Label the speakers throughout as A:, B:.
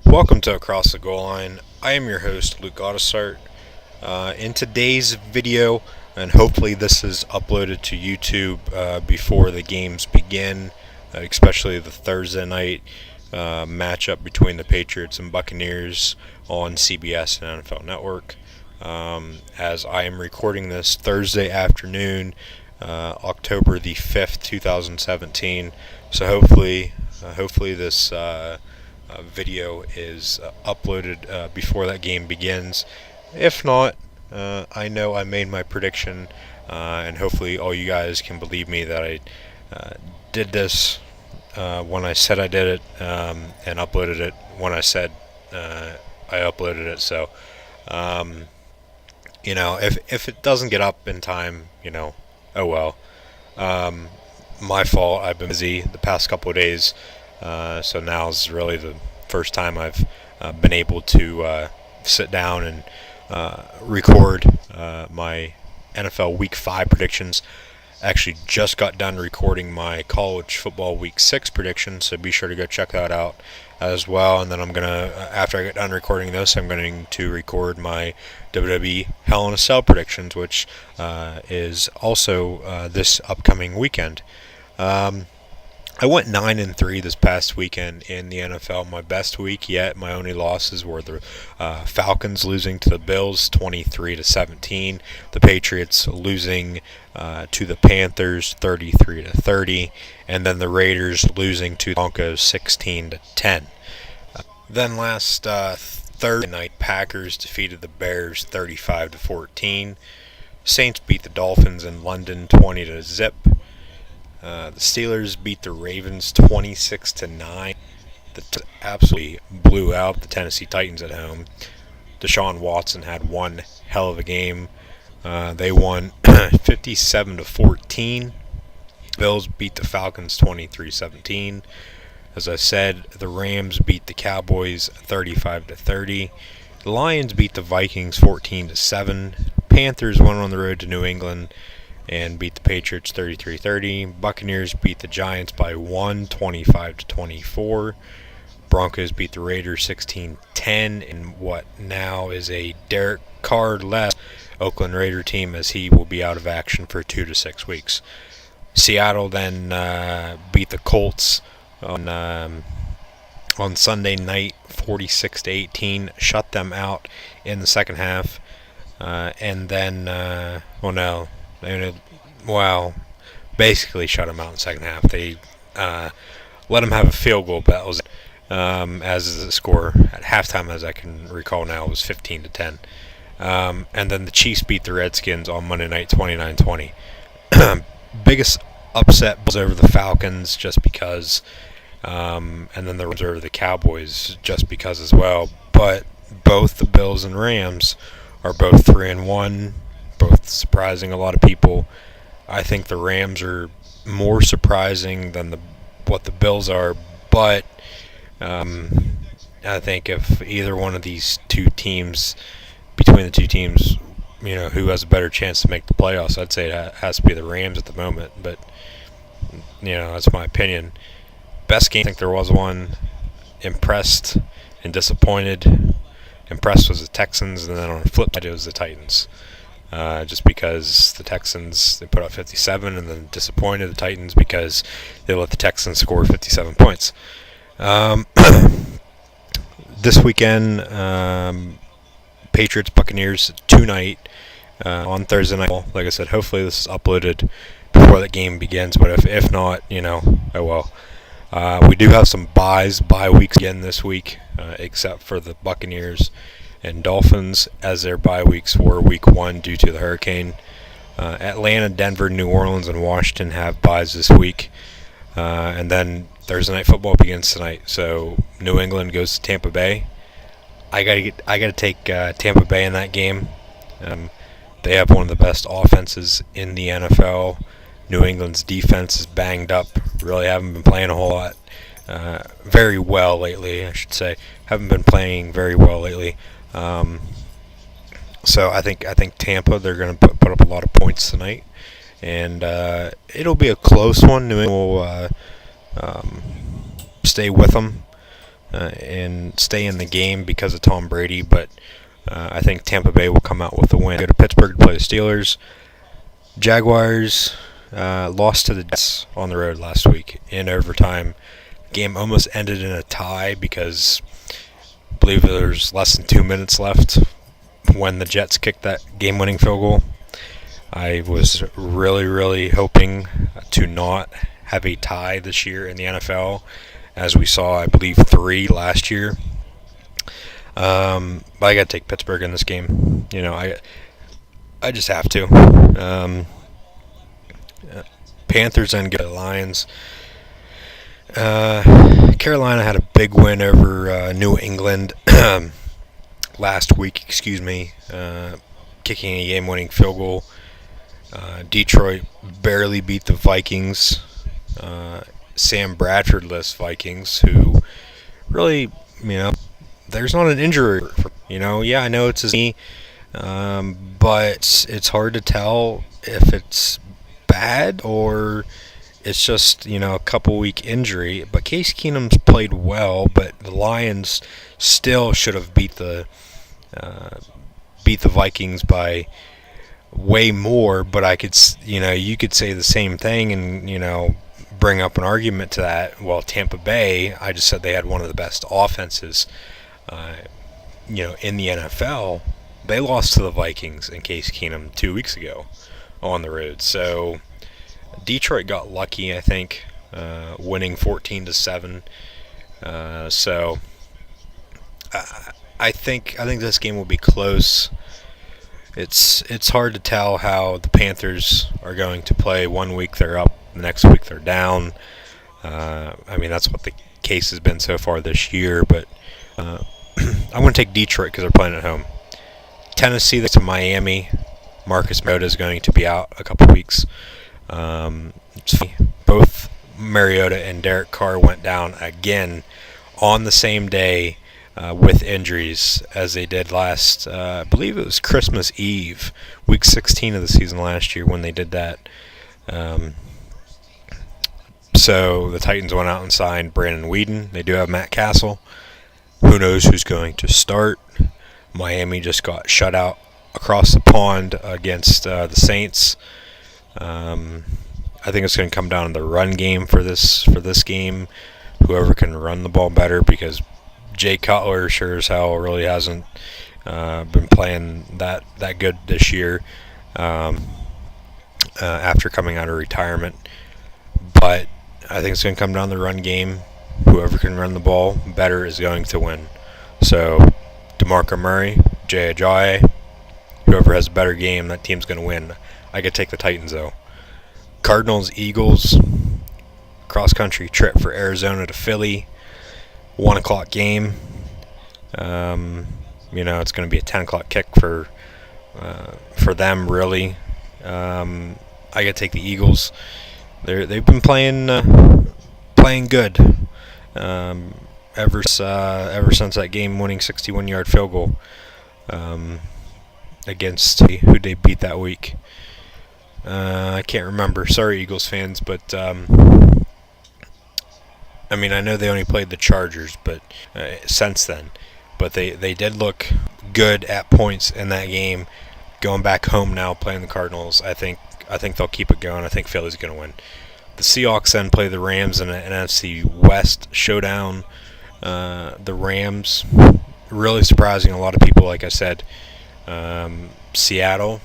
A: Welcome to Across the Goal Line. I am your host, Luke Godissart. In today's video, and hopefully this is uploaded to YouTube before the games begin, especially the Thursday night matchup between the Patriots and Buccaneers on CBS and NFL Network. As I am recording this Thursday afternoon, October the 5th, 2017. So hopefully this video is uploaded before that game begins. If not, I know I made my prediction, and hopefully all you guys can believe me that I did this when I said I did it, and uploaded it when I said I uploaded it. So, if it doesn't get up in time, oh well. My fault. I've been busy the past couple of days. So now's really the first time I've been able to sit down and record my NFL Week 5 predictions. Actually just got done recording my college football Week 6 predictions, so be sure to go check that out as well. And then I'm going to, after I get done recording this, I'm going to record my WWE Hell in a Cell predictions, which is also this upcoming weekend. I went 9-3 this past weekend in the NFL. My best week yet. My only losses were the Falcons losing to the Bills 23-17, the Patriots losing to the Panthers 33-30, and then the Raiders losing to the Broncos 16-10. Then last Thursday night, Packers defeated the Bears 35-14. Saints beat the Dolphins in London 20-0. The Steelers beat the Ravens 26-9. That absolutely blew out the Tennessee Titans at home. Deshaun Watson had one hell of a game. They won 57-14. Bills beat the Falcons 23-17. As I said, the Rams beat the Cowboys 35-30. The Lions beat the Vikings 14-7. Panthers went on the road to New England and beat the Patriots 33-30. Buccaneers beat the Giants by 1, 25-24. Broncos beat the Raiders 16-10 in what now is a Derek Carr-less Oakland Raider team, as he will be out of action for 2 to 6 weeks. Seattle then beat the Colts on Sunday night 46-18, shut them out in the second half, and then basically shut them out in the second half. They let them have a field goal, but that was as the score at halftime, as I can recall now, was 15-10. And then the Chiefs beat the Redskins on Monday night 29-20. Biggest upset was over the Falcons, just because, and then there was over the Cowboys just because as well. But both the Bills and Rams are both 3-1. Both surprising a lot of people. I think the Rams are more surprising than what the Bills are, but I think if either one of these two teams, between the two teams, who has a better chance to make the playoffs, I'd say it has to be the Rams at the moment. But that's my opinion. Best game, I think there was one. Impressed and disappointed. Impressed was the Texans, and then on the flip side it was the Titans. Just because the Texans, they put up 57, and then disappointed the Titans because they let the Texans score 57 points. This weekend, Patriots Buccaneers tonight on Thursday night. Like I said, hopefully this is uploaded before the game begins, but if not, oh well. We do have some bye weeks again this week, except for the Buccaneers and Dolphins, as their bye weeks were week 1 due to the hurricane. Atlanta, Denver, New Orleans, and Washington have byes this week. And then Thursday night football begins tonight. So New England goes to Tampa Bay. I gotta take Tampa Bay in that game. They have one of the best offenses in the NFL. New England's defense is banged up. Really haven't been playing a whole lot. Very well lately, I should say. Haven't been playing very well lately. So I think Tampa, they're going to put up a lot of points tonight, and it'll be a close one. New England will stay with them. and stay in the game because of Tom Brady, but I think Tampa Bay will come out with the win. Go to Pittsburgh to play the Steelers. Jaguars lost to the Jets on the road last week in overtime. Game almost ended in a tie because I believe there's less than 2 minutes left when the Jets kicked that game-winning field goal. I was really, really hoping to not have a tie this year in the NFL, as we saw, I believe, 3 last year. But I got to take Pittsburgh in this game. I just have to. Panthers and the Lions. Carolina had a big win over New England last week. Kicking a game-winning field goal. Detroit barely beat the Vikings. Sam Bradford-less Vikings, who really, there's not an injury. I know it's his knee, but it's hard to tell if it's bad or it's just, a couple week injury. But Case Keenum's played well, but the Lions still should have beat the Vikings by way more. But you could say the same thing and, bring up an argument to that. Well, Tampa Bay, I just said they had one of the best offenses, in the NFL. They lost to the Vikings and Case Keenum 2 weeks ago on the road. So Detroit got lucky, I think, winning 14-7. So I think this game will be close. It's hard to tell how the Panthers are going to play. 1 week they're up, the next week they're down. That's what the case has been so far this year. But I want to take Detroit because they're playing at home. Tennessee, that's Miami. Marcus Mariota is going to be out a couple weeks. Both Mariota and Derek Carr went down again on the same day with injuries as they did last, I believe it was Christmas Eve, week 16 of the season last year when they did that. So the Titans went out and signed Brandon Weeden. They do have Matt Castle. Who knows who's going to start? Miami just got shut out across the pond against the Saints. I think it's going to come down to the run game for this game. Whoever can run the ball better, because Jay Cutler sure as hell really hasn't been playing that good this year after coming out of retirement. But I think it's going to come down to the run game. Whoever can run the ball better is going to win. So DeMarco Murray, Jay Ajayi, whoever has a better game, that team's going to win. I could take the Titans, though. Cardinals, Eagles, cross-country trip for Arizona to Philly. 1 o'clock game. It's going to be a 10 o'clock kick for them, really. I got to take the Eagles. They've been playing good ever since that game-winning 61-yard field goal against who they beat that week. I can't remember. Sorry, Eagles fans, but I know they only played the Chargers, but since then, but they did look good at points in that game. Going back home now, playing the Cardinals, I think they'll keep it going. I think Philly's going to win. The Seahawks then play the Rams in an NFC West showdown. The Rams, really surprising a lot of people, like I said. Seattle,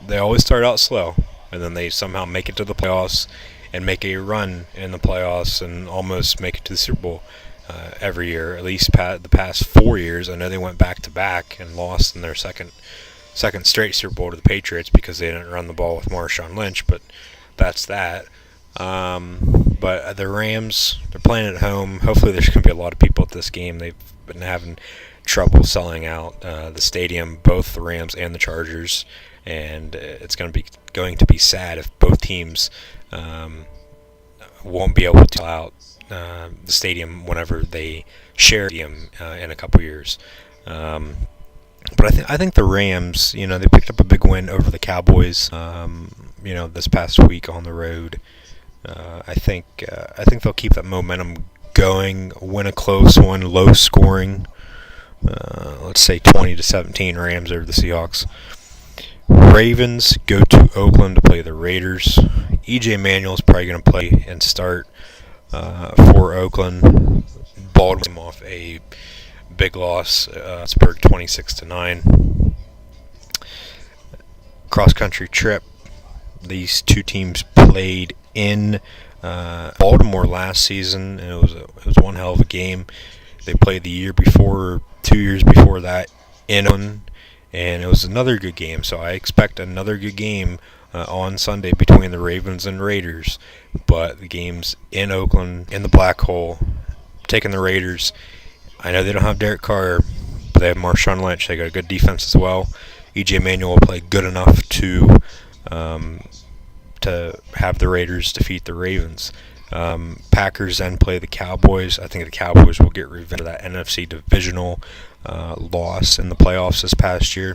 A: they always start out slow, and then they somehow make it to the playoffs and make a run in the playoffs and almost make it to the Super Bowl every year, at least the past 4 years. I know they went back-to-back and lost in their second straight Super Bowl to the Patriots because they didn't run the ball with Marshawn Lynch, but that's that. But the Rams, they're playing at home. Hopefully there's going to be a lot of people at this game. They've been having trouble selling out the stadium, both the Rams and the Chargers, and it's going to be sad if both teams won't be able to sell out the stadium whenever they share the stadium in a couple years. But I think the Rams, they picked up a big win over the Cowboys, this past week on the road. I think they'll keep that momentum going, win a close one, low scoring. Let's say 20-17 Rams over the Seahawks. Ravens go to Oakland to play the Raiders. E.J. Manuel's probably going to play and start for Oakland. Baltimore off a big loss. Pittsburgh 26-9. Cross country trip. These two teams played in Baltimore last season, and it was one hell of a game. They played the year before, 2 years before that, in Oakland, and it was another good game. So I expect another good game on Sunday between the Ravens and Raiders. But the game's in Oakland, in the Black Hole, taking the Raiders. I know they don't have Derek Carr, but they have Marshawn Lynch. They got a good defense as well. E.J. Manuel will play good enough to have the Raiders defeat the Ravens. Packers then play the Cowboys. I think the Cowboys will get revenge for that NFC divisional loss in the playoffs this past year.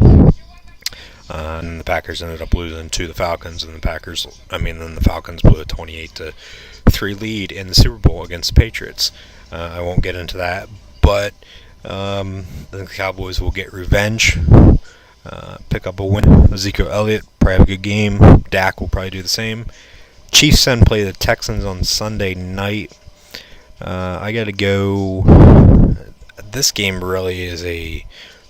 A: And the Packers ended up losing to the Falcons, and then the Falcons blew a 28-3 lead in the Super Bowl against the Patriots. I won't get into that, but the Cowboys will get revenge. Pick up a win. Ezekiel Elliott probably have a good game. Dak will probably do the same. Chiefs then play the Texans on Sunday night. I got to go. This game really is a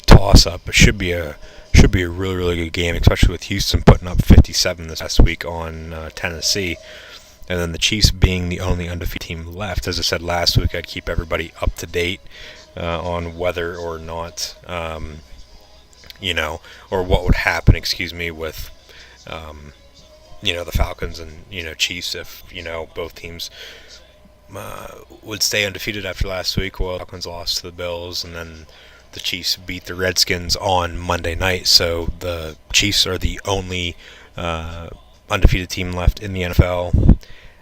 A: toss-up. It should be a really, really good game, especially with Houston putting up 57 this past week on Tennessee. And then the Chiefs being the only undefeated team left. As I said last week, I'd keep everybody up to date on whether or not, or what would happen, with, the Falcons and, Chiefs if, both teams would stay undefeated after last week. Well, the Falcons lost to the Bills, and then the Chiefs beat the Redskins on Monday night. So the Chiefs are the only undefeated team left in the NFL.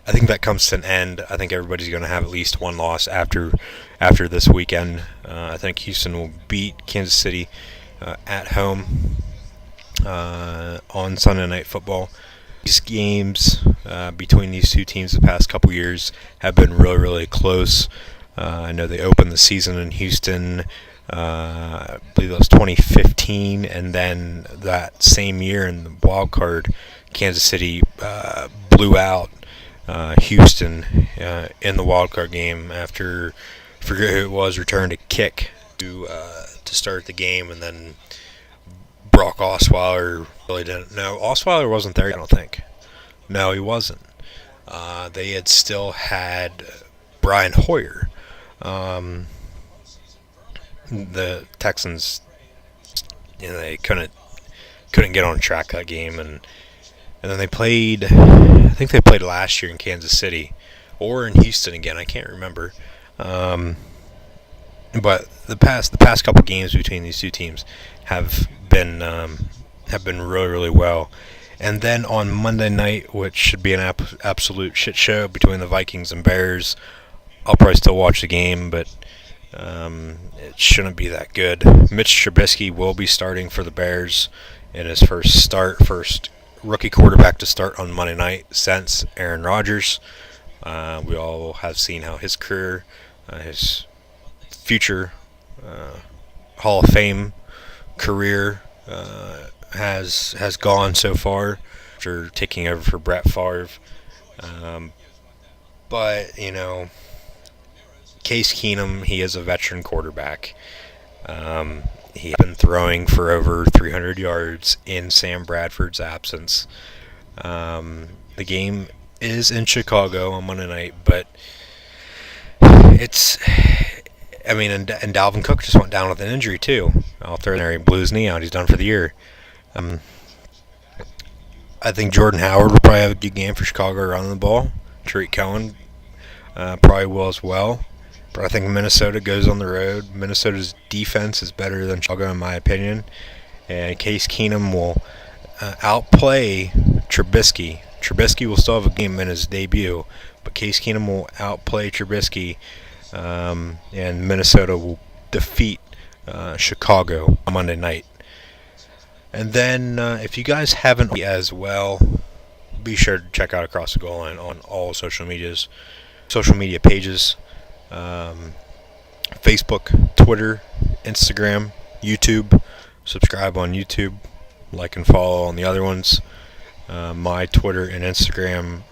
A: I think that comes to an end. I think everybody's going to have at least one loss after this weekend. I think Houston will beat Kansas City at home on Sunday Night Football. These games between these two teams the past couple years have been really, really close. I know they opened the season in Houston, I believe that was 2015, and then that same year in the wild card, Kansas City blew out Houston in the wild card game after, I forget who it was, returned a kick to start the game, and then Brock Osweiler really didn't know. Osweiler wasn't there, I don't think. No, he wasn't. They had still had Brian Hoyer. The Texans, they couldn't get on track that game, and then they played. I think they played last year in Kansas City, or in Houston again. I can't remember. But the past couple games between these two teams have been really, really well. And then on Monday night, which should be an absolute shit show between the Vikings and Bears, I'll probably still watch the game, but it shouldn't be that good. Mitch Trubisky will be starting for the Bears in his first rookie quarterback to start on Monday night since Aaron Rodgers. We all have seen how his career, his future Hall of Fame career has gone so far after taking over for Brett Favre. But, Case Keenum, he is a veteran quarterback. He's been throwing for over 300 yards in Sam Bradford's absence. The game is in Chicago on Monday night, but and Dalvin Cook just went down with an injury too. I'll throw in there, he blew his knee out. He's done for the year. I think Jordan Howard will probably have a good game for Chicago around the ball. Tariq Cohen probably will as well. But I think Minnesota goes on the road. Minnesota's defense is better than Chicago, in my opinion. And Case Keenum will outplay Trubisky. Trubisky will still have a game in his debut, but Case Keenum will outplay Trubisky, and Minnesota will defeat Chicago on Monday night. And then, if you guys haven't as well, be sure to check out Across the Goal Line on all social media pages. Facebook, Twitter, Instagram, YouTube. Subscribe on YouTube, like and follow on the other ones. My Twitter and Instagram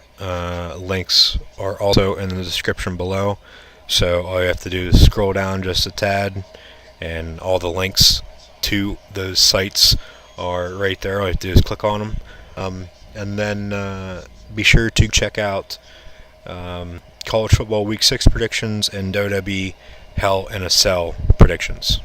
A: links are also in the description below. So all you have to do is scroll down just a tad, and all the links to those sites are right there. All you have to do is click on them. And then be sure to check out College Football Week 6 predictions and WWE Hell in a Cell predictions.